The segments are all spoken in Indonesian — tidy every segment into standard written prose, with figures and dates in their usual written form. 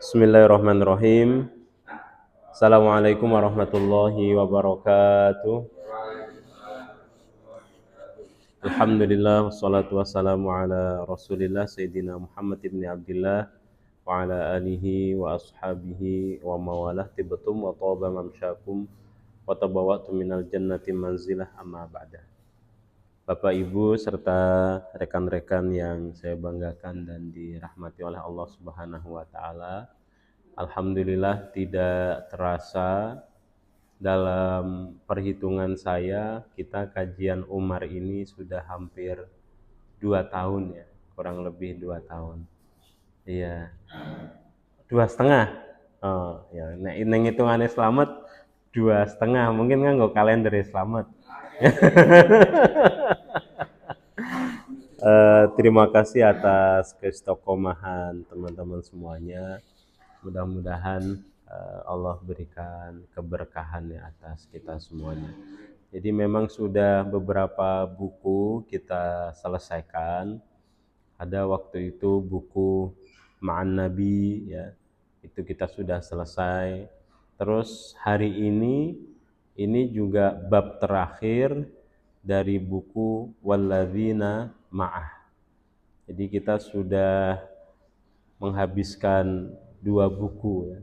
Bismillahirrahmanirrahim. Assalamualaikum warahmatullahi wabarakatuh. Alhamdulillah wassalatu wassalamu ala Rasulillah Sayyidina Muhammad ibn Abdullah wa ala alihi wa ashabihi wa mawalah tibtum wa taba mamsyakum wa tabawwa'tum minal jannati manzilah amma ba'da. Bapak Ibu serta rekan-rekan yang saya banggakan dan dirahmati oleh Allah Subhanahu wa taala. Alhamdulillah tidak terasa dalam perhitungan saya kita kajian Umar ini sudah hampir 2 tahun ya, kurang lebih 2 tahun. Iya, 2,5. Oh ya, nah neng hitungannya selamat 2,5, mungkin kan nggak kalender ya selamat. Terima kasih atas keistiqomahan teman-teman semuanya. Mudah-mudahan Allah berikan keberkahan ya atas kita semuanya. Jadi memang sudah beberapa buku kita selesaikan. Ada waktu itu buku Ma'an Nabi ya, itu kita sudah selesai. Terus hari ini juga bab terakhir dari buku Walladzina Ma'ah. Jadi kita sudah menghabiskan dua buku.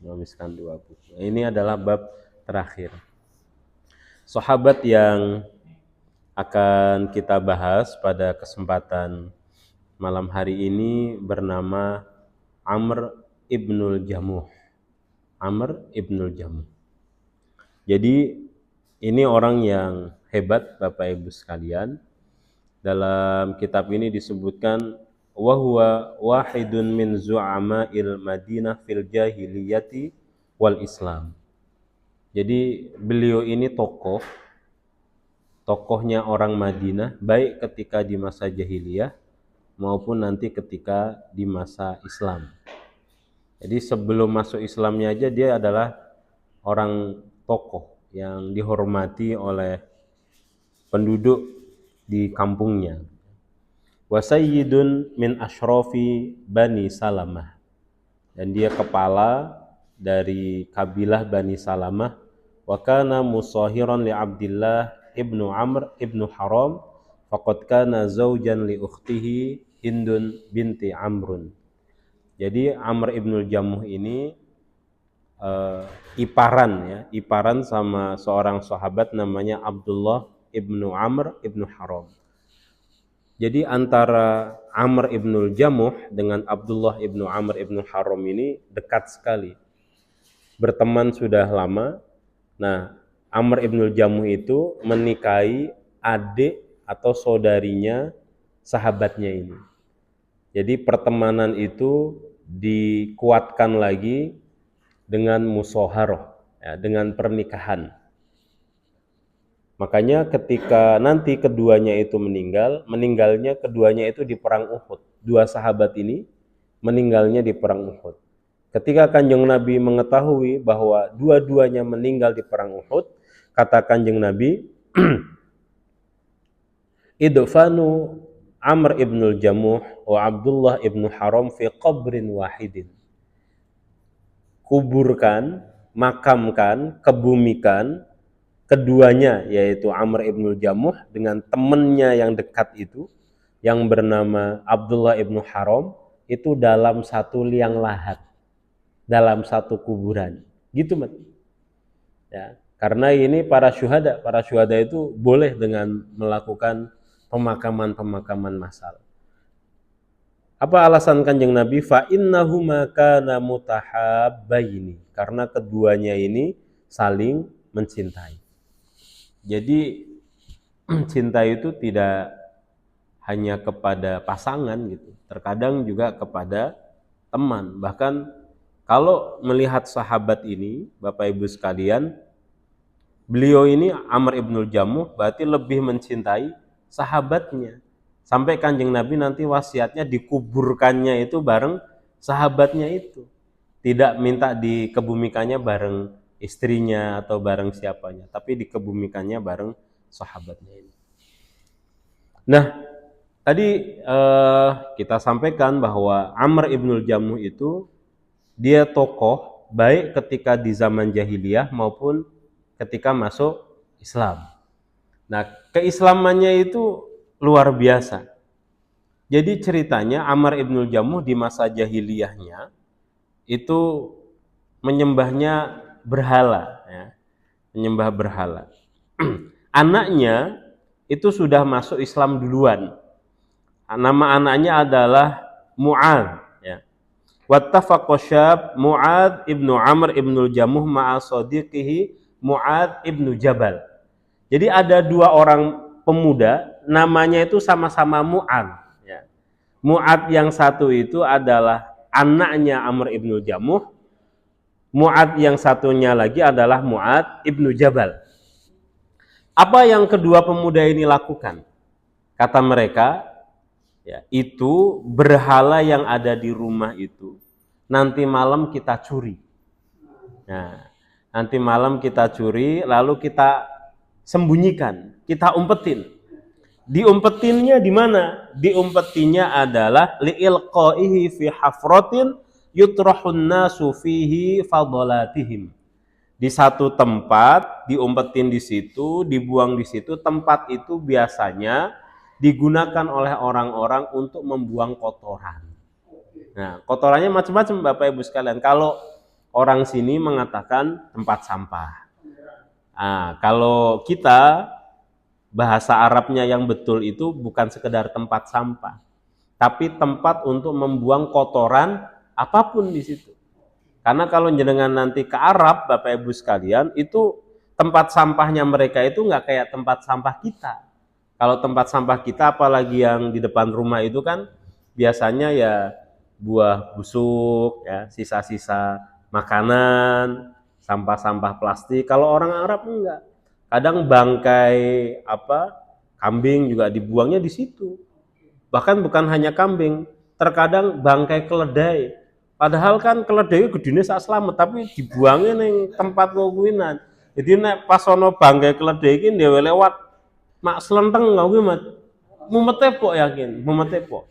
Menghabiskan dua buku. Ini adalah bab terakhir. Sahabat yang akan kita bahas pada kesempatan malam hari ini bernama Amr ibnul Jamuh. Amr ibnul Jamuh. Jadi ini orang yang hebat Bapak Ibu sekalian. Dalam kitab ini disebutkan wa huwa wahidun min zu'ama'il Madinah fil jahiliyati wal Islam. Jadi beliau ini tokohnya orang Madinah baik ketika di masa jahiliyah maupun nanti ketika di masa Islam. Jadi sebelum masuk Islamnya aja dia adalah orang tokoh yang dihormati oleh penduduk di kampungnya. Wa sayyidun min asyrafi Bani Salamah. Dan dia kepala dari kabilah Bani Salamah. Wa kana musahiran li Abdillah ibnu Amr ibnu Haram faqad kana zawjan li ukhtihi Hindun binti Amrun. Jadi Amr ibnul Jamuh ini iparan sama seorang sahabat namanya Abdullah ibnu Amr ibnu Haram. Jadi antara Amr ibnul Jamuh dengan Abdullah ibnu Amr ibnu Haram ini dekat sekali. Berteman sudah lama. Nah, Amr ibnul Jamuh itu menikahi adik atau saudarinya sahabatnya ini. Jadi pertemanan itu dikuatkan lagi dengan musaharah, ya, dengan pernikahan. Makanya ketika nanti keduanya itu meninggalnya keduanya itu di perang Uhud. Dua sahabat ini meninggalnya di perang Uhud. Ketika Kanjeng Nabi mengetahui bahwa dua-duanya meninggal di perang Uhud, kata Kanjeng Nabi, idfanu Amr ibnul Jamuh wa Abdullah ibnu Haram fi qabrin wahidin. Kuburkan, makamkan, kebumikan keduanya, yaitu Amr ibnul Jamuh dengan temannya yang dekat itu yang bernama Abdullah ibnu Haram itu dalam satu liang lahat, dalam satu kuburan. Gitu, Mat. Ya, karena ini para syuhada itu boleh dengan melakukan pemakaman massal. Apa alasan Kanjeng Nabi? Fa innahuma kana mutahabbaini, karena keduanya ini saling mencintai. Jadi cinta itu tidak hanya kepada pasangan gitu, terkadang juga kepada teman. Bahkan kalau melihat sahabat ini, Bapak Ibu sekalian, beliau ini Amr ibnul Jamuh berarti lebih mencintai sahabatnya. Sampai Kanjeng Nabi nanti wasiatnya dikuburkannya itu bareng sahabatnya itu. Tidak minta dikebumikannya bareng istrinya atau bareng siapanya, tapi dikebumikannya bareng sahabatnya ini. Nah, tadi kita sampaikan bahwa Amr ibnul Jamuh itu dia tokoh baik ketika di zaman jahiliyah maupun ketika masuk Islam. Nah, keislamannya itu luar biasa. Jadi ceritanya Amr ibnul Jamuh di masa jahiliyahnya itu menyembahnya berhala, ya, menyembah berhala. Anaknya itu sudah masuk Islam duluan. Nama anaknya adalah Mu'ad. Ya. Wattafaqa syab Mu'ad ibnu Amr ibnul Jamuh ma'a sadiqihi Mu'ad ibnu Jabal. Jadi ada dua orang pemuda, namanya itu sama-sama Mu'ad. Ya. Mu'ad yang satu itu adalah anaknya Amr ibnul Jamuh. Mu'ad yang satunya lagi adalah Mu'ad ibnu Jabal. Apa yang kedua pemuda ini lakukan? Kata mereka, ya, itu berhala yang ada di rumah itu nanti malam kita curi. Nah, nanti malam kita curi, lalu kita sembunyikan, kita umpetin. Diumpetinnya di mana? Diumpetinya adalah li'ilqaihi fi hafratin yutrahun nasu fihi fadalatihim. Di satu tempat, diumpetin di situ, dibuang di situ. Tempat itu biasanya digunakan oleh orang-orang untuk membuang kotoran. Nah, kotorannya macam-macam Bapak Ibu sekalian. Kalau orang sini mengatakan tempat sampah. Nah, kalau kita bahasa Arabnya yang betul itu bukan sekedar tempat sampah, tapi tempat untuk membuang kotoran apapun di situ. Karena kalau jenengan nanti ke Arab, Bapak Ibu sekalian, itu tempat sampahnya mereka itu nggak kayak tempat sampah kita. Kalau tempat sampah kita, apalagi yang di depan rumah itu kan biasanya ya buah busuk, ya, sisa-sisa makanan, sampah-sampah plastik. Kalau orang Arab enggak. Kadang bangkai kambing juga dibuangnya di situ. Bahkan bukan hanya kambing, terkadang bangkai keledai. Padahal kan keledai gedene sak slamet tapi dibuangnya ning tempat kuwinan. Jadi nek pas ana bangkai keledai iki dhewe lewat mak slenteng kuwi mat. Mumete pok yakin, mumete pok.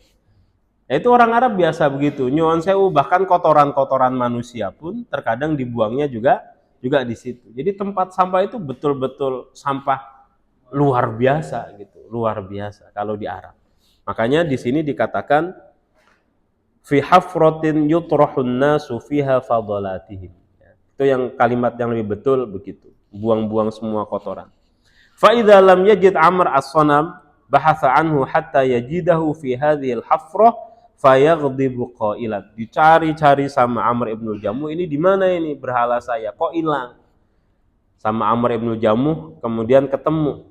Ya, itu orang Arab biasa begitu. Nyuwun sewu, bahkan kotoran-kotoran manusia pun terkadang dibuangnya juga di situ. Jadi tempat sampah itu betul-betul sampah luar biasa gitu, luar biasa kalau di Arab. Makanya di sini dikatakan fi hafratin yutrahun nasu fiha fadalatihim. Itu yang kalimat yang lebih betul begitu. Buang-buang semua kotoran. Fa idza lam yajid Amr as-sanam bahatha anhu hatta yajidahu fi hadhil hafrah fayaghdibu qailan. Dicari-cari sama Amr ibnul Jamuh, ini di mana ini berhala saya? Kok hilang? Sama Amr ibnul Jamuh kemudian ketemu.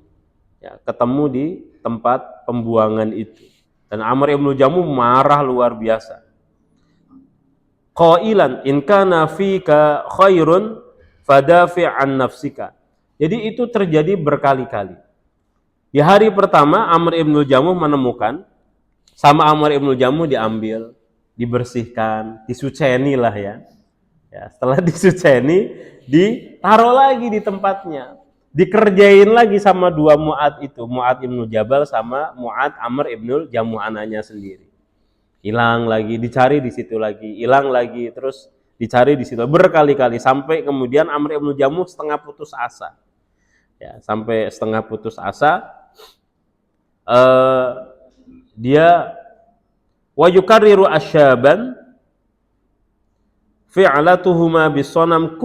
Ya, ketemu di tempat pembuangan itu. Dan Amr ibnul Jamuh marah luar biasa. Qailan in kana fika khairun fadafi' an nafsika. Jadi itu terjadi berkali-kali. Di hari pertama Amr ibnul Jamuh menemukan, sama Amr ibnul Jamuh diambil, dibersihkan, disuceni lah ya. Ya, setelah disuceni, ditaruh lagi di tempatnya. Dikerjain lagi sama dua Mu'ad itu, Mu'ad ibnul Jabal sama Mu'ad Amr ibnul Jamuh anaknya sendiri. Hilang lagi, dicari di situ lagi, hilang lagi, terus dicari di situ berkali-kali sampai kemudian Amr ibnul Jamuh setengah putus asa. Ya, sampai setengah putus asa, dia wa yukarriru asyaban fi'latuhuma bisanam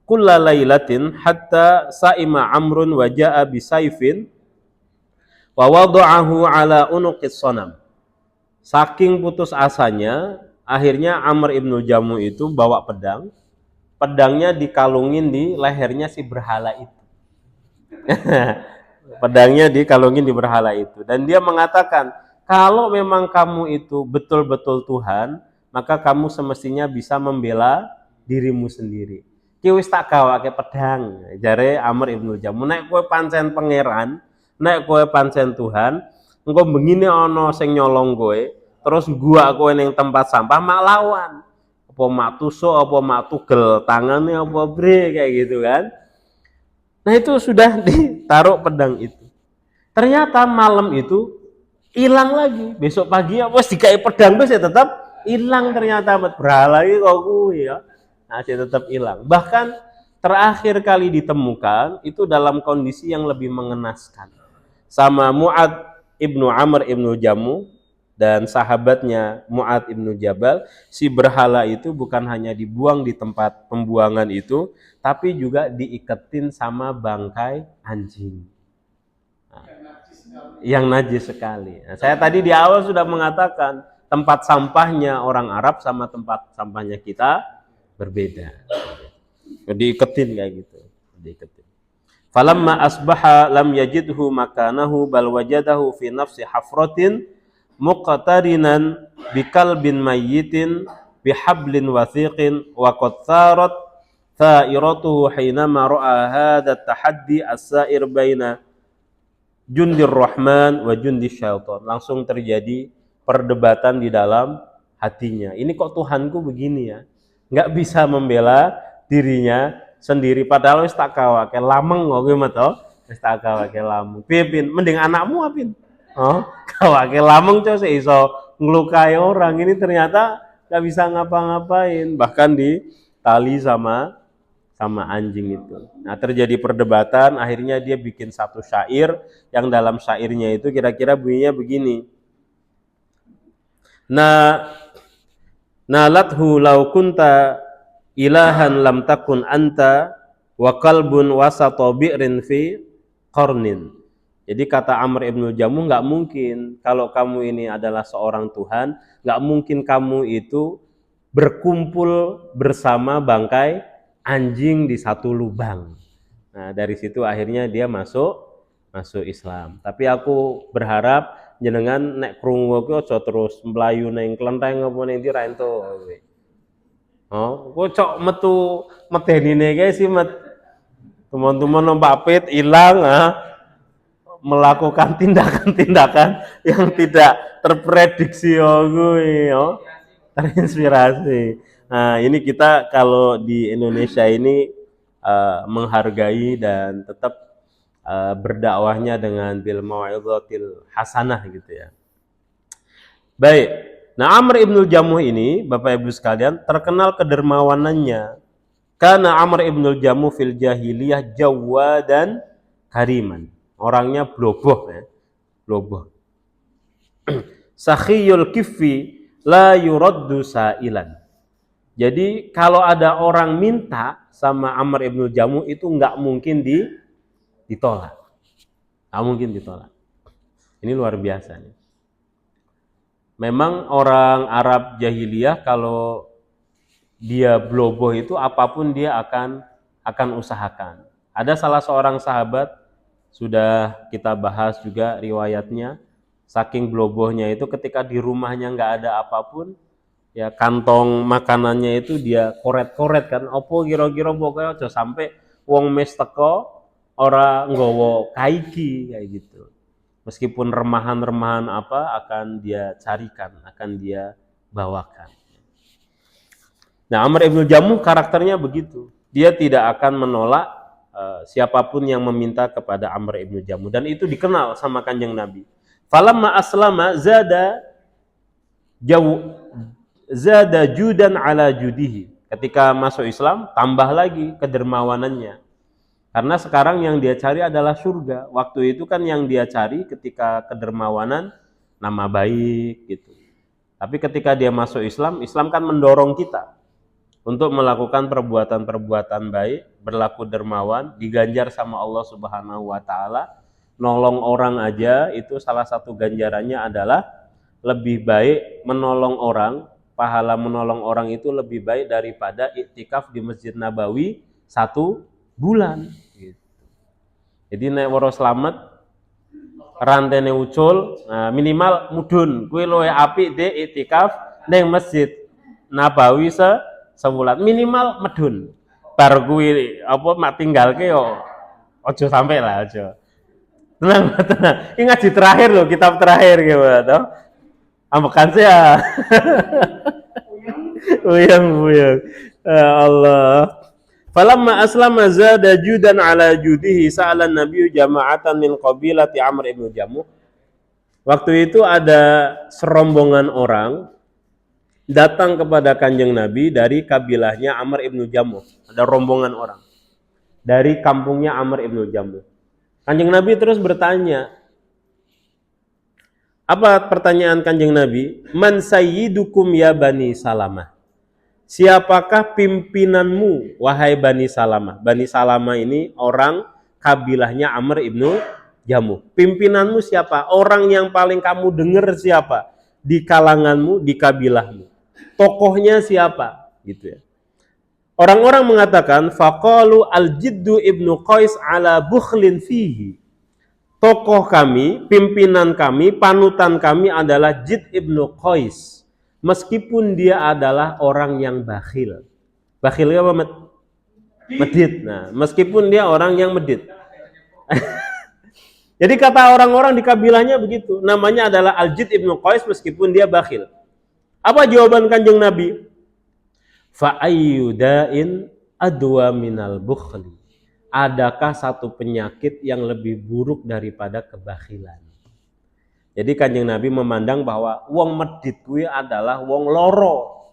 kulla lailatin hatta sa'ima Amrun wa ja'a bisayfin wa wada'ahu ala unuqis sanam. Saking putus asanya, akhirnya Amr ibnul Jamuh itu bawa pedang, pedangnya dikalungin di lehernya si berhala itu. Pedangnya dikalungin di berhala itu. Dan dia mengatakan, kalau memang kamu itu betul-betul Tuhan, maka kamu semestinya bisa membela dirimu sendiri. Ki wis tak gawake pedang, jare Amr ibnul Jamuh. Nek kowe pancen pangeran, nek kowe pancen Tuhan, engko begini ana sing nyolong kowe, terus gua kowe ning tempat sampah mak lawan. Apa mak tusuk, apa mak tugel tangane apa bre kayak gitu kan. Nah itu sudah ditaruh pedang itu. Ternyata malam itu hilang lagi. Besok pagi wis dikai pedang wis ya tetap hilang ternyata berhala iki kok kuwi ya. Masih tetap hilang. Bahkan terakhir kali ditemukan itu dalam kondisi yang lebih mengenaskan. Sama Mu'ad ibnu Amr ibnu Jamu dan sahabatnya Mu'ad ibnu Jabal, si berhala itu bukan hanya dibuang di tempat pembuangan itu, tapi juga diiketin sama bangkai anjing. Nah, yang najis sekali. Nah, saya tadi di awal sudah mengatakan tempat sampahnya orang Arab sama tempat sampahnya kita berbeda. Diiketin kayak gitu, diiketin. Falamma asbaha lam yajidhu makanahu bal wajadahu fi nafsi hafratin muqtarinan bikalbin mayyitin bihablin wathiqin wa qad tharat thairatuhu hinama ra'a hadha tahaddi as-sa'ir baina jundir rahman wa jundir syaitan. Langsung terjadi perdebatan di dalam hatinya. Ini kok Tuhanku begini ya? Nggak bisa membela dirinya sendiri, padahal wis tak kawake lameng kok kuwi meto, wis tak kawake lameng. Piye Pin? Mending anakmu apin? Oh, kawake lameng cok iso ngelukai orang. Ini ternyata nggak bisa ngapa-ngapain, bahkan ditali sama anjing itu. Nah, terjadi perdebatan, akhirnya dia bikin satu syair yang dalam syairnya itu kira-kira bunyinya begini. Nalathu law kunta ilahan lam takun anta wa qalbun wasata bi'rin fi qarnin. Jadi kata Amr ibnu Jamuh, nggak mungkin kalau kamu ini adalah seorang Tuhan, nggak mungkin kamu itu berkumpul bersama bangkai anjing di satu lubang. Nah, dari situ akhirnya dia masuk Islam. Tapi aku berharap jenengan nek krungu ki aja terus mlayu ning klenteng apa ning ndi ra entuk. Oh, kok cok metu medenine kae sih teman-teman numpak pit hilang melakukan tindakan-tindakan yang tidak terprediksi terinspirasi. Nah, ini kita kalau di Indonesia ini menghargai dan tetap berdakwahnya dengan bil mau'izatil hasanah gitu ya. Baik. Nah, Amr ibnu Jamuh ini, Bapak Ibu sekalian, terkenal kedermawanannya. Karena Amr ibnu Jamuh fil jahiliyah jawadan kariman. Orangnya bloboh ya. Bloboh. Sakhiyul kiffi la yuraddu sa'ilan. Jadi kalau ada orang minta sama Amr ibnu Jamuh itu nggak mungkin ditolak. Nggak mungkin ditolak. Ini luar biasa nih. Memang orang Arab jahiliyah kalau dia bloboh itu apapun dia akan usahakan. Ada salah seorang sahabat, sudah kita bahas juga riwayatnya, saking blobohnya itu ketika di rumahnya nggak ada apapun, ya kantong makanannya itu dia koret-koret kan, opo kira-kira pokoknya aja sampai wong mes teko ora nggawa kaiki kayak gitu. Meskipun remahan-remahan apa akan dia carikan, akan dia bawakan. Nah, Amr ibnu Jamuh karakternya begitu. Dia tidak akan menolak siapapun yang meminta kepada Amr ibnu Jamuh, dan itu dikenal sama Kanjeng Nabi. Falamma aslama zada judan ala judihi. Ketika masuk Islam, tambah lagi kedermawanannya. Karena sekarang yang dia cari adalah surga. Waktu itu kan yang dia cari ketika kedermawanan, nama baik gitu. Tapi ketika dia masuk Islam, Islam kan mendorong kita untuk melakukan perbuatan-perbuatan baik, berlaku dermawan, diganjar sama Allah Subhanahu wa taala. Nolong orang aja itu salah satu ganjarannya adalah lebih baik menolong orang, pahala menolong orang itu lebih baik daripada iktikaf di Masjid Nabawi 1 bulan gitu. Jadi nek waro slamet rantene ucul, nah minimal mudun kuwi luwih apik de iktikaf ning Masjid Nabawi sebulan, minimal medun. Bar kuwi apa mak tinggalke yo aja sampai lah aja. Tenang. Ini ngaji terakhir loh, kitab terakhir gitu toh. Ambekan sih ya. Uyang. Allah. Falamma aslama zada judan ala judihi sa'alan nabiyyu jama'atan min qabilati Amr ibnu Jamuh. Waktu itu ada serombongan orang datang kepada Kanjeng Nabi dari kabilahnya Amr ibnu Jamuh. Ada rombongan orang dari kampungnya Amr ibnu Jamuh. Kanjeng Nabi terus bertanya, apa pertanyaan Kanjeng Nabi? Man sayyidukum ya Bani Salamah? Siapakah pimpinanmu, wahai Bani Salamah? Bani Salamah ini orang kabilahnya Amr ibnu Jamuh. Pimpinanmu siapa? Orang yang paling kamu dengar siapa? Di kalanganmu, di kabilahmu. Tokohnya siapa? Gitu ya. Orang-orang mengatakan, faqalu al-jiddu ibnu Qais ala bukhlin fihi. Tokoh kami, pimpinan kami, panutan kami adalah Jid ibnu Qais. Meskipun dia adalah orang yang bakhil. Bakhil apa? Medit. Nah, meskipun dia orang yang medit. Jadi kata orang-orang di kabilahnya begitu. Namanya adalah Al-Jid ibnu Qais meskipun dia bakhil. Apa jawaban Kanjeng Nabi? Fa'ayyudain adwa minal bukhli. Adakah satu penyakit yang lebih buruk daripada kebakhilan? Jadi Kanjeng Nabi memandang bahwa wong medit kuwi adalah wong loro.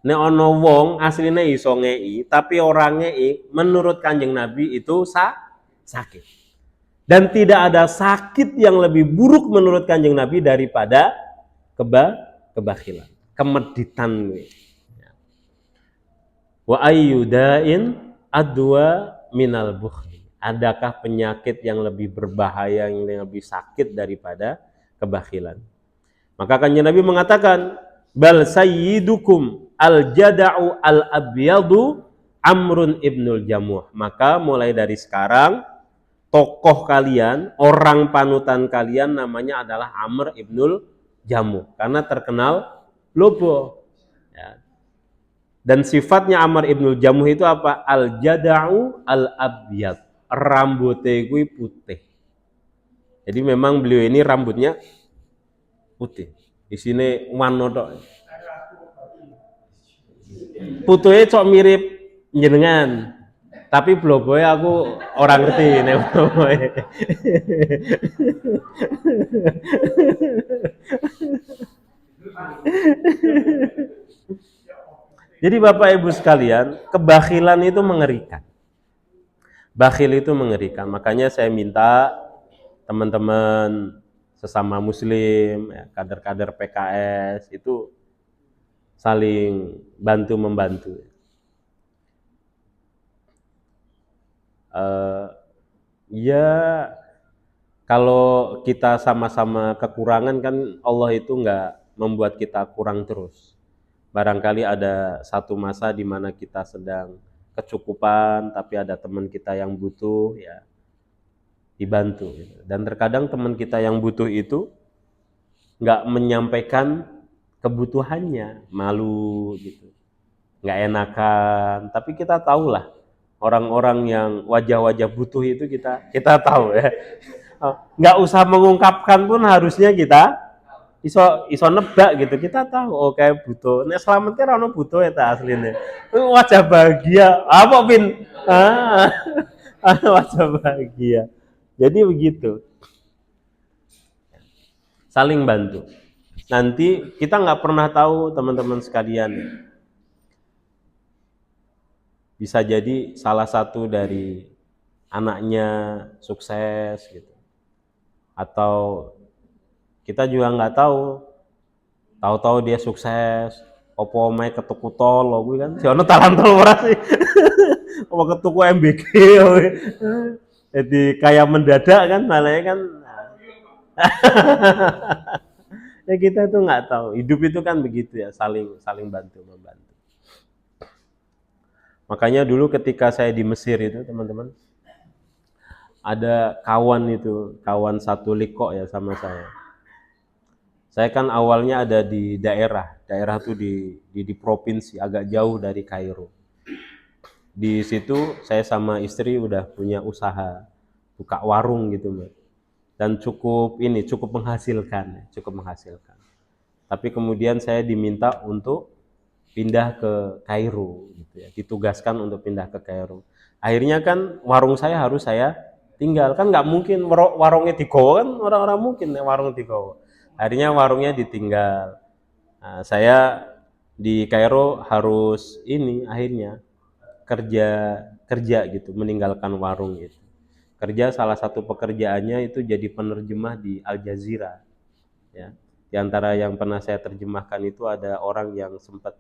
Nek ana wong asline iso ngei, tapi orang ngei, menurut Kanjeng Nabi itu sakit. Dan tidak ada sakit yang lebih buruk menurut Kanjeng Nabi daripada kebakhilan, kemeditan kuwi. Wa ayyudain adwa minal bukhli. Adakah penyakit yang lebih berbahaya, yang lebih sakit daripada kebakhilan? Maka Kanjeng Nabi mengatakan, bal sayyidukum al-jada'u al-abyadu Amrun ibnul Jamuh. Maka mulai dari sekarang tokoh kalian, orang panutan kalian namanya adalah Amr ibnul Jamuh karena terkenal lobo. Ya. Dan sifatnya Amr ibnul Jamuh itu apa? Al-jada'u al-abyad. Rambutnya kuwi putih. Jadi memang beliau ini rambutnya putih. Di sini warna tok. Putihnya cok mirip jenengan. Tapi bloboe aku orang ngerti nek bloboe. Jadi Bapak Ibu sekalian, kebakhilan itu mengerikan. Bakhil itu mengerikan. Makanya saya minta teman-teman sesama muslim, ya, kader-kader PKS itu saling bantu-membantu. Ya kalau kita sama-sama kekurangan kan Allah itu nggak membuat kita kurang terus. Barangkali ada satu masa di mana kita sedang kecukupan, tapi ada teman kita yang butuh, ya dibantu. Dan terkadang teman kita yang butuh itu nggak menyampaikan kebutuhannya, malu gitu, nggak enakan. Tapi kita tahulah orang-orang yang wajah-wajah butuh itu kita tahu ya. Nggak usah mengungkapkan pun harusnya kita iso nebak gitu, kita tahu oh kayak butuh. Nek selamat kan ono butuh eta asline. Wajah bahagia. Apa Pin? Wajah bahagia. Jadi begitu. Saling bantu. Nanti kita nggak pernah tahu teman-teman sekalian. Bisa jadi salah satu dari anaknya sukses gitu. Atau kita juga nggak tahu dia sukses, opo main ketuku tol, gue kan, si ono talantol ora sih, opo ketuku MBG, jadi kayak mendadak kan, malahnya kan, ya kita itu nggak tahu, hidup itu kan begitu ya, saling bantu membantu. Makanya dulu ketika saya di Mesir itu teman-teman, ada kawan satu liko ya sama saya. Saya kan awalnya ada di daerah tuh di provinsi agak jauh dari Kairo. Di situ saya sama istri udah punya usaha, buka warung gitu, Mbak. Dan cukup menghasilkan. Tapi kemudian saya diminta untuk pindah ke Kairo gitu ya, ditugaskan untuk pindah ke Kairo. Akhirnya kan warung saya harus saya tinggal, kan nggak mungkin warungnya digowo kan, orang-orang mungkin warung digowo. Akhirnya warungnya ditinggal. Nah, saya di Kairo harus ini akhirnya kerja kerja gitu, meninggalkan warung itu. Kerja salah satu pekerjaannya itu jadi penerjemah di Al Jazeera ya. Di antara yang pernah saya terjemahkan itu ada orang yang sempat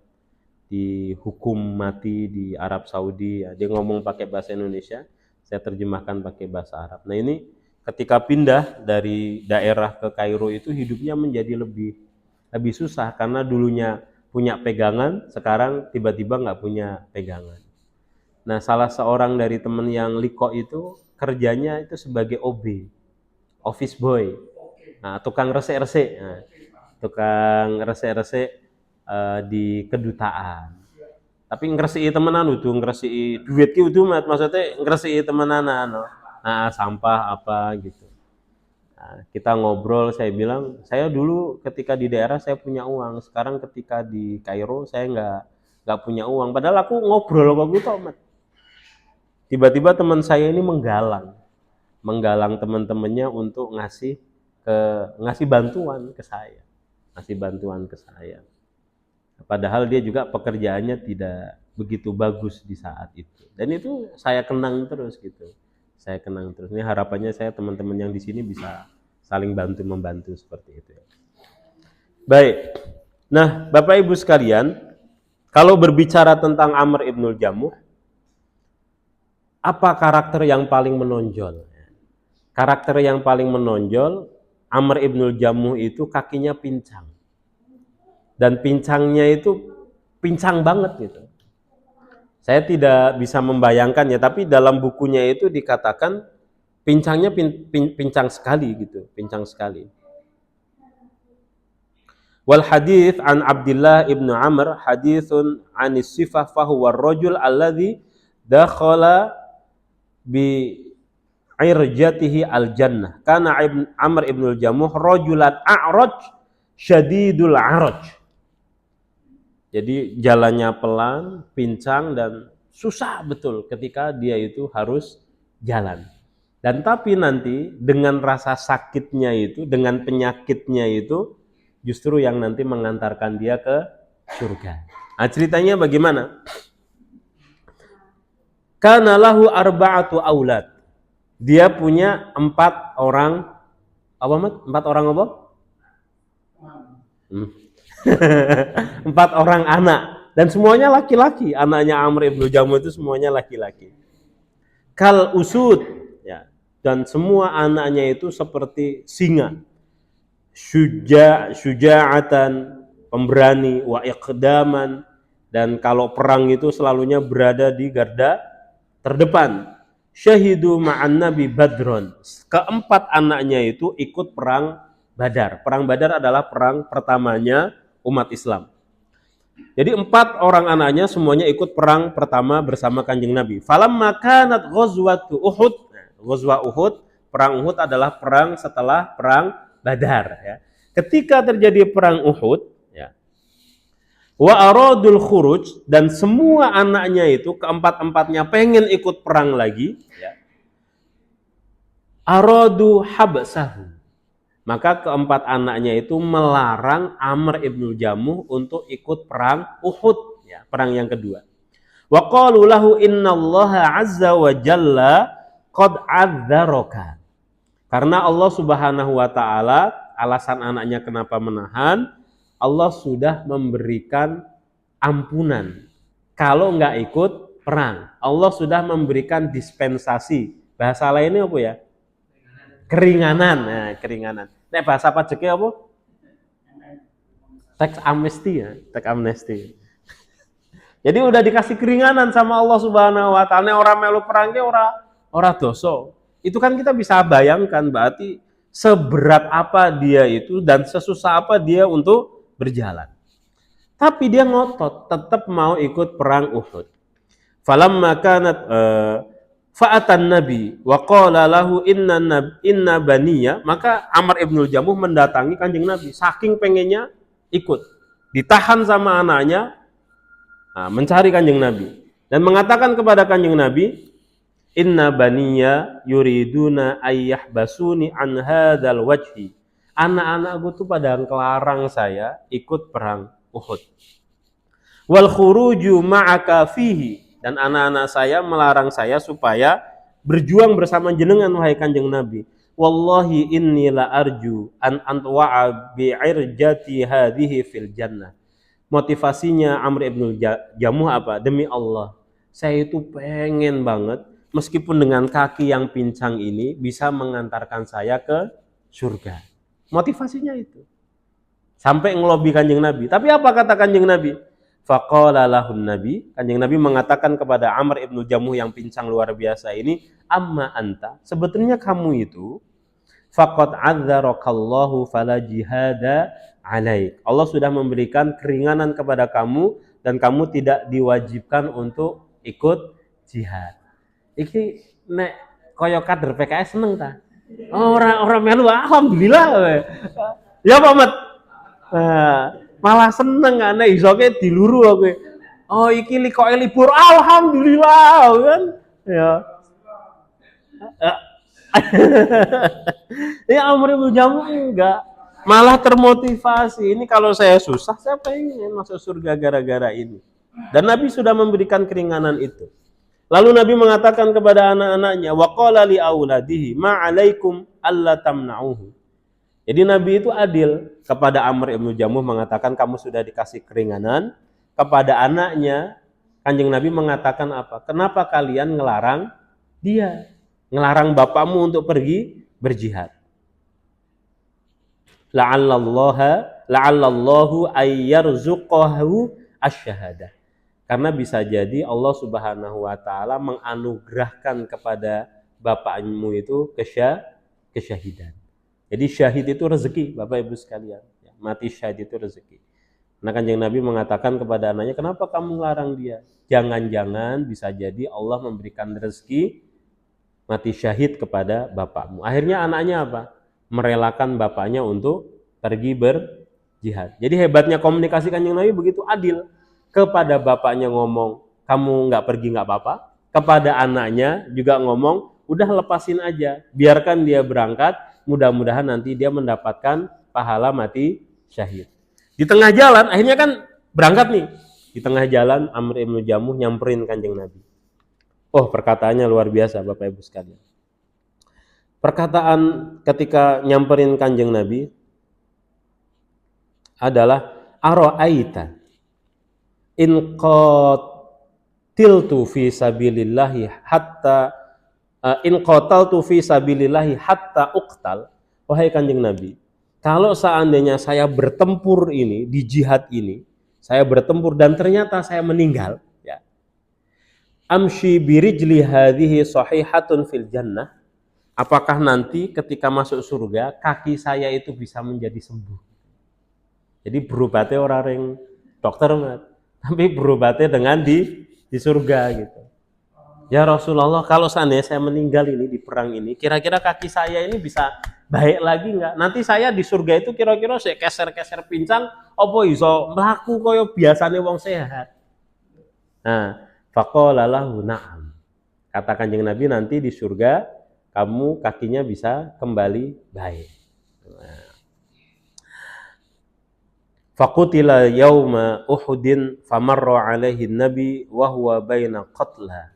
dihukum mati di Arab Saudi ya. Dia ngomong pakai bahasa Indonesia, saya terjemahkan pakai bahasa Arab. Nah, ini ketika pindah dari daerah ke Kairo itu hidupnya menjadi lebih susah karena dulunya punya pegangan, sekarang tiba-tiba nggak punya pegangan. Nah, salah seorang dari teman yang liko itu kerjanya itu sebagai OB, office boy. Nah, tukang resek-resek. Nah, tukang resek-resek di kedutaan. Tapi ngresiki temenan udah ngresiki duit ki udah maksudnya ngresiki temenan no. Nah, sampah apa gitu. Nah, kita ngobrol, saya bilang, saya dulu ketika di daerah saya punya uang, sekarang ketika di Kairo saya nggak punya uang. Padahal aku ngobrol kok gitu, Mat. Tiba-tiba teman saya ini menggalang teman-temannya untuk ngasih bantuan ke saya, padahal dia juga pekerjaannya tidak begitu bagus di saat itu, dan itu saya kenang terus gitu, ini harapannya saya teman-teman yang di sini bisa saling bantu membantu seperti itu ya. Baik, nah Bapak Ibu sekalian, kalau berbicara tentang Amr ibnul Jamuh, apa karakter yang paling menonjol? Karakter yang paling menonjol, Amr ibnul Jamuh itu kakinya pincang. Dan pincangnya itu pincang banget gitu. Saya tidak bisa membayangkan ya, tapi dalam bukunya itu dikatakan pincangnya pincang sekali gitu, pincang sekali. Wal hadits an Abdullah ibnu Amr haditsun anis sifah fahuwa ar-rajul alladzi dakhala bi irjatihi al-jannah. Kana Amr ibnul Jamuh rajulan a'raj syadidul araj. Jadi jalannya pelan, pincang dan susah betul ketika dia itu harus jalan. Dan tapi nanti dengan rasa sakitnya itu, dengan penyakitnya itu justru yang nanti mengantarkan dia ke surga. Nah, ceritanya bagaimana? Kana lahu arba'atu aulad. Dia punya 4 orang apa, Mat? 4 orang apa? 4 orang anak dan semuanya laki-laki. Anaknya Amr ibnu Jamuh itu semuanya laki-laki. Kal usud ya, dan semua anaknya itu seperti singa. Syuja'atan, pemberani, wa iqdaman, dan kalau perang itu selalunya berada di garda terdepan. Syahidu ma'an Nabi Badron. Keempat anaknya itu ikut perang Badar. Perang Badar adalah perang pertamanya umat Islam. Jadi 4 orang anaknya semuanya ikut perang pertama bersama Kanjeng Nabi. Falamma kanat ghazwatu Uhud. Ghazwa Uhud, perang Uhud adalah perang setelah perang Badar ya. Ketika terjadi perang Uhud ya, wa aradul khuruj, dan semua anaknya itu keempat-empatnya pengen ikut perang lagi ya. Aradu habsahu, maka keempat anaknya itu melarang Amr ibnul Jamuh untuk ikut perang Uhud ya, perang yang kedua. Wa qalu lahu innallaha azza wa jalla qad adzaraka, karena Allah Subhanahu wa taala, alasan anaknya kenapa menahan, Allah sudah memberikan ampunan kalau nggak ikut perang. Allah sudah memberikan dispensasi. Bahasa lainnya apa ya? Keringanan. Nah, keringanan. Nek bahasa pajeke apa? Tax amnesty ya, tax amnesty. Jadi udah dikasih keringanan sama Allah Subhanahu wa taala. Nek ora melu perang ke ora dosa. Itu kan kita bisa bayangkan berarti seberat apa dia itu dan sesusah apa dia untuk berjalan. Tapi dia ngotot, tetap mau ikut perang Uhud. Falamma kanat fa'atan Nabi wa qala lahu inna baniya, maka Amr ibnul Jamuh mendatangi Kanjeng Nabi saking pengennya ikut. Ditahan sama anaknya, mencari Kanjeng Nabi dan mengatakan kepada Kanjeng Nabi, inna baniya yuriduna ayyahbasuni an hadzal wajhi. Anak-anakku tuh pada ngelarang saya ikut perang Uhud. wal khuruju ma'aka fihi, dan anak-anak saya melarang saya supaya berjuang bersama jenengan wahai Kanjeng Nabi. Wallahi inni la arju an antwa'a bi'irjati hadhihi fil jannah. Motivasinya Amr ibn Jamuh apa? Demi Allah, saya itu pengen banget meskipun dengan kaki yang pincang ini bisa mengantarkan saya ke surga. Motivasinya itu. Sampai ngelobi Kanjeng Nabi. Tapi apa kata Kanjeng Nabi? Faqala lahun Nabi, Kanjeng Nabi mengatakan kepada Amr ibn Jamuh yang pincang luar biasa ini, amma anta, sebetulnya kamu itu faqad adzarakallahu fala jihada alaik. Allah sudah memberikan keringanan kepada kamu dan kamu tidak diwajibkan untuk ikut jihad. Iki nek kaya kader PKS seneng ta? Orang-orang melu alhamdulillah. Ya Pak Mat. Malah seneng nek isoke diluru aku. Oh iki likoke libur alhamdulillah kan. Ya. Ya Amr ibn Jamuh enggak, malah termotivasi. Ini kalau saya susah, saya pengen masuk surga gara-gara ini. Dan Nabi sudah memberikan keringanan itu. Lalu Nabi mengatakan kepada anak-anaknya, wa qala li auladihi ma 'alaikum alla tamna'uhu. Jadi Nabi itu adil kepada Amr ibn Jamuh, mengatakan kamu sudah dikasih keringanan. Kepada anaknya, Kanjeng Nabi mengatakan apa? Kenapa kalian ngelarang dia? Ngelarang bapakmu untuk pergi berjihad. La'allallahu ayyarzuqahu asy-syahadah. Karena bisa jadi Allah Subhanahu wa taala menganugerahkan kepada bapakmu itu kesyahidan. Jadi syahid itu rezeki, Bapak Ibu sekalian. Mati syahid itu rezeki. Nah, Kanjeng Nabi mengatakan kepada anaknya, kenapa kamu ngelarang dia? Jangan-jangan bisa jadi Allah memberikan rezeki mati syahid kepada bapakmu. Akhirnya anaknya apa? Merelakan bapaknya untuk pergi berjihad. Jadi hebatnya komunikasi Kanjeng Nabi begitu adil. Kepada bapaknya ngomong, kamu nggak pergi nggak apa-apa. Kepada anaknya juga ngomong, udah lepasin aja, biarkan dia berangkat. Mudah-mudahan nanti dia mendapatkan pahala mati syahid. Di tengah jalan, akhirnya kan berangkat nih. Di tengah jalan Amr ibn Jamuh nyamperin Kanjeng Nabi. Oh, perkataannya luar biasa Bapak Ibu sekalian. Perkataan ketika nyamperin Kanjeng Nabi adalah ara'aita in qatiltu fi sabilillahi hatta in qataltu fi sabilillahi hatta uqtal. Wahai Kanjeng Nabi, kalau seandainya saya bertempur ini di jihad ini, saya bertempur dan ternyata saya meninggal, ya. Amshi birijli hadhihi sahihatun fil jannah. Apakah nanti ketika masuk surga kaki saya itu bisa menjadi sembuh? Jadi berobatnya orang yang dokter, tapi berobatnya dengan di surga gitu. Ya Rasulullah, kalau seandainya saya meninggal ini di perang ini, kira-kira kaki saya ini bisa baik lagi nggak? Nanti saya di surga itu kira-kira saya keser-keser pincang, apa iso mlaku kaya biasane wong sehat. Nah, faqala lahu na'am. Kata Kanjeng Nabi, nanti di surga kamu kakinya bisa kembali baik. Faqutila yauma Uhudin famarra alaihi nabi wa huwa baina qatla.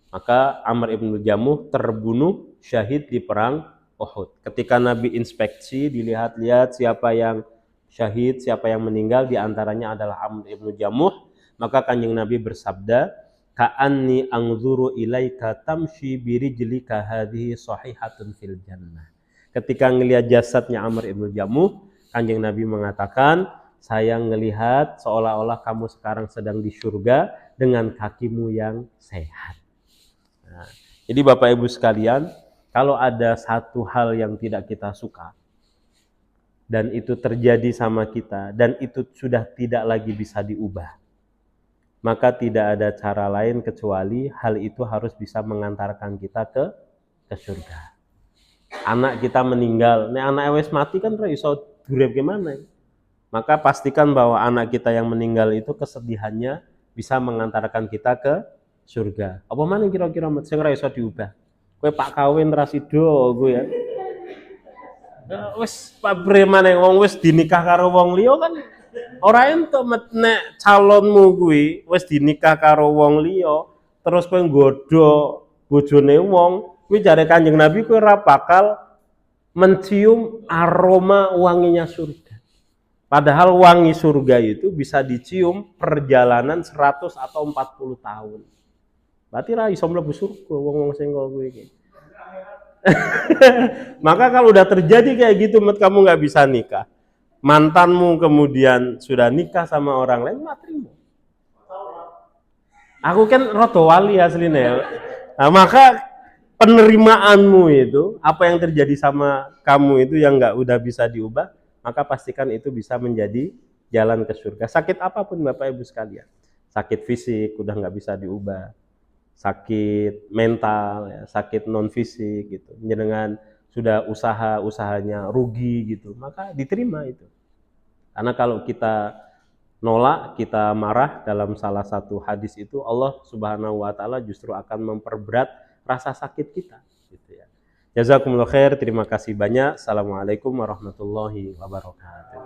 Maka Amr ibn Jamuh terbunuh syahid di perang Uhud. Ketika Nabi inspeksi, dilihat-lihat siapa yang syahid, siapa yang meninggal, diantaranya adalah Amr ibn Jamuh. Maka Kanjeng Nabi bersabda, ka'anni anzuru ilaika tamshi birijlika hadhihi sahihatun fil jannah. Ketika ngelihat jasadnya Amr ibn Jamuh, Kanjeng Nabi mengatakan, saya ngelihat seolah-olah kamu sekarang sedang di surga dengan kakimu yang sehat. Nah, jadi Bapak Ibu sekalian, kalau ada satu hal yang tidak kita suka dan itu terjadi sama kita dan itu sudah tidak lagi bisa diubah, maka tidak ada cara lain kecuali hal itu harus bisa mengantarkan kita ke surga. Anak kita meninggal, nek anak wis mati kan ora iso durep gimana. Maka pastikan bahwa anak kita yang meninggal itu kesedihannya bisa mengantarkan kita ke surga. Apa mana kira-kira sing ora iso diubah? Kowe pak kawin ra sida kowe ya. Wis pabrik maneh wong wis dinikah karo wong liya kan Ora entuk nek calonmu kuwi wis dinikah karo wong liya, terus kowe nggodha bojone wong, kuwi jare Kanjeng Nabi kowe ora bakal mencium aroma wanginya surga. Padahal wangi surga itu bisa dicium perjalanan 100 atau 40 tahun. Berarti ra iso mlebu surga wong-wong sing kok kuwi iki. Maka kalau udah terjadi kayak gitu, kamu nggak bisa nikah. Mantanmu kemudian sudah nikah sama orang lain, nggak terima. Aku kan roto wali aslinya ya. Nah, maka penerimaanmu itu, apa yang terjadi sama kamu itu yang nggak udah bisa diubah, maka pastikan itu bisa menjadi jalan ke surga. Sakit apapun Bapak Ibu sekalian, sakit fisik udah nggak bisa diubah, sakit mental, ya, sakit non fisik gitu, dengan sudah usahanya rugi gitu, maka diterima itu. Karena kalau kita nolak, kita marah, dalam salah satu hadis itu Allah Subhanahu wa taala justru akan memperberat rasa sakit kita gitu ya. Jazakumullah khair, terima kasih banyak. Assalamualaikum warahmatullahi wabarakatuh.